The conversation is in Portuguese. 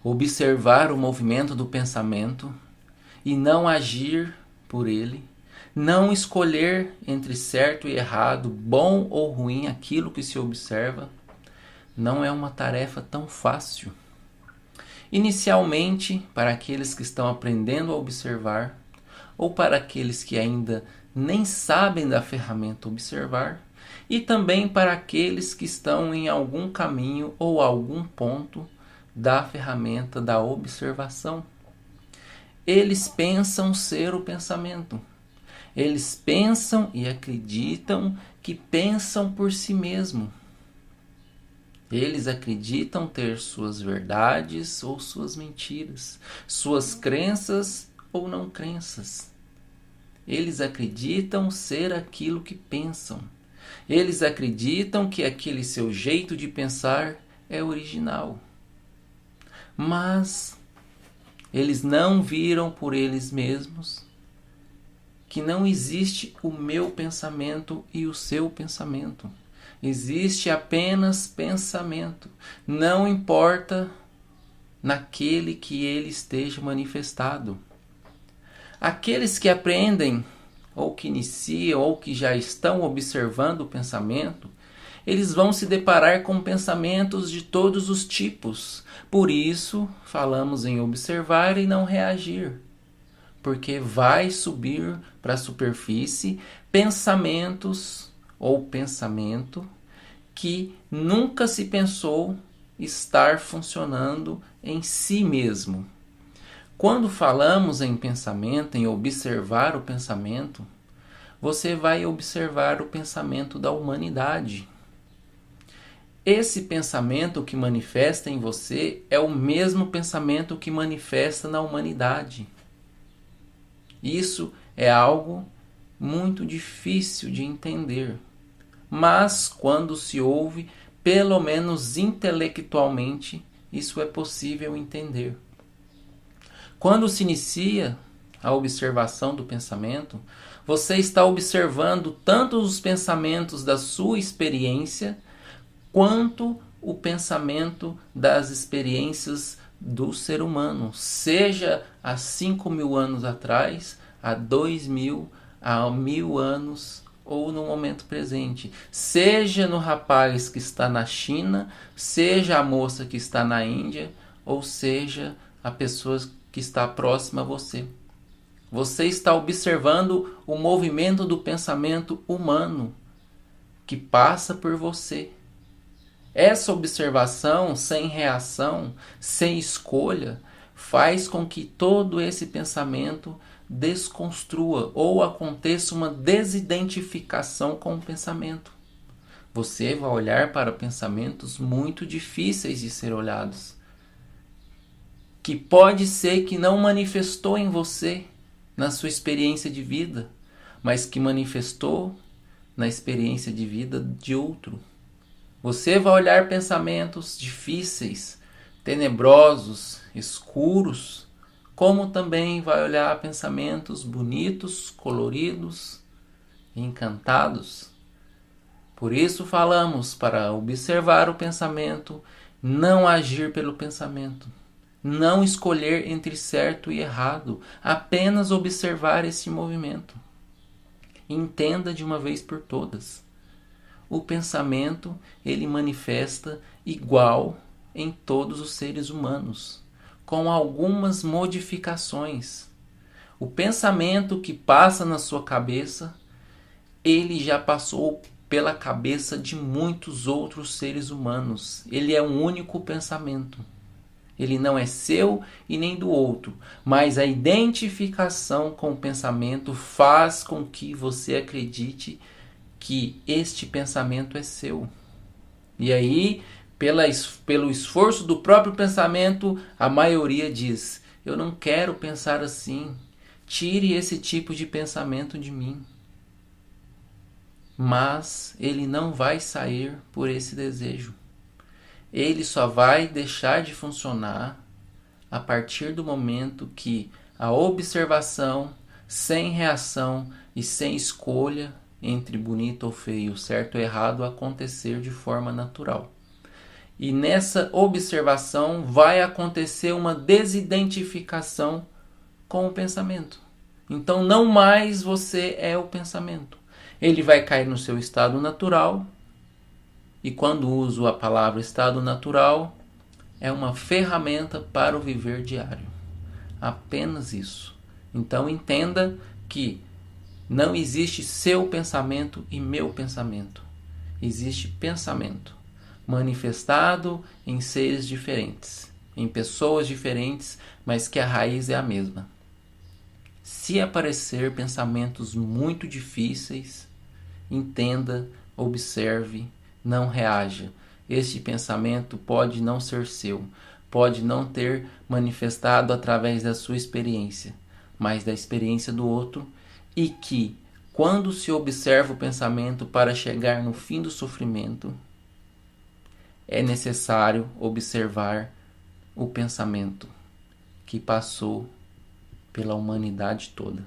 observar o movimento do pensamento e não agir por ele, não escolher entre certo e errado, bom ou ruim aquilo que se observa, não é uma tarefa tão fácil. Inicialmente, para aqueles que estão aprendendo a observar, ou para aqueles que ainda nem sabem da ferramenta observar, e também para aqueles que estão em algum caminho ou algum ponto da ferramenta da observação. Eles pensam ser o pensamento. Eles pensam e acreditam que pensam por si mesmo. Eles acreditam ter suas verdades ou suas mentiras, suas crenças ou não crenças. Eles acreditam ser aquilo que pensam. Eles acreditam que aquele seu jeito de pensar é original. Mas eles não viram por eles mesmos que não existe o meu pensamento e o seu pensamento. Existe apenas pensamento. Não importa naquele que ele esteja manifestado. Aqueles que aprendem, ou que iniciam, ou que já estão observando o pensamento, eles vão se deparar com pensamentos de todos os tipos. Por isso, falamos em observar e não reagir. Porque vai subir para a superfície pensamentos ou pensamento que nunca se pensou estar funcionando em si mesmo. Quando falamos em pensamento, em observar o pensamento, você vai observar o pensamento da humanidade. Esse pensamento que manifesta em você é o mesmo pensamento que manifesta na humanidade. Isso é algo muito difícil de entender, mas quando se ouve, pelo menos intelectualmente, isso é possível entender. Quando se inicia a observação do pensamento, você está observando tanto os pensamentos da sua experiência, quanto o pensamento das experiências do ser humano, seja há 5.000 anos atrás, há 2.000, há 1.000 anos ou no momento presente. Seja no rapaz que está na China, seja a moça que está na Índia, ou seja a pessoa que está próxima a você. Você está observando o movimento do pensamento humano que passa por você. Essa observação sem reação, sem escolha, faz com que todo esse pensamento desconstrua ou aconteça uma desidentificação com o pensamento. Você vai olhar para pensamentos muito difíceis de ser olhados, que pode ser que não manifestou em você na sua experiência de vida, mas que manifestou na experiência de vida de outro. Você vai olhar pensamentos difíceis, tenebrosos, escuros, como também vai olhar pensamentos bonitos, coloridos, encantados. Por isso falamos para observar o pensamento, não agir pelo pensamento, não escolher entre certo e errado, apenas observar esse movimento. Entenda de uma vez por todas. O pensamento, ele manifesta igual em todos os seres humanos, com algumas modificações. O pensamento que passa na sua cabeça, ele já passou pela cabeça de muitos outros seres humanos. Ele é um único pensamento. Ele não é seu e nem do outro, mas a identificação com o pensamento faz com que você acredite que este pensamento é seu. E aí, pelo esforço do próprio pensamento, a maioria diz: eu não quero pensar assim, tire esse tipo de pensamento de mim. Mas ele não vai sair por esse desejo. Ele só vai deixar de funcionar a partir do momento que a observação, sem reação e sem escolha entre bonito ou feio, certo ou errado, acontecer de forma natural. E nessa observação vai acontecer uma desidentificação com o pensamento. Então não mais você é o pensamento. Ele vai cair no seu estado natural. E quando uso a palavra estado natural, é uma ferramenta para o viver diário. Apenas isso. Então entenda que não existe seu pensamento e meu pensamento. Existe pensamento manifestado em seres diferentes, em pessoas diferentes, mas que a raiz é a mesma. Se aparecer pensamentos muito difíceis, entenda, observe, não reaja. Este pensamento pode não ser seu, pode não ter manifestado através da sua experiência, mas da experiência do outro, e que, quando se observa o pensamento para chegar no fim do sofrimento, é necessário observar o pensamento que passou pela humanidade toda.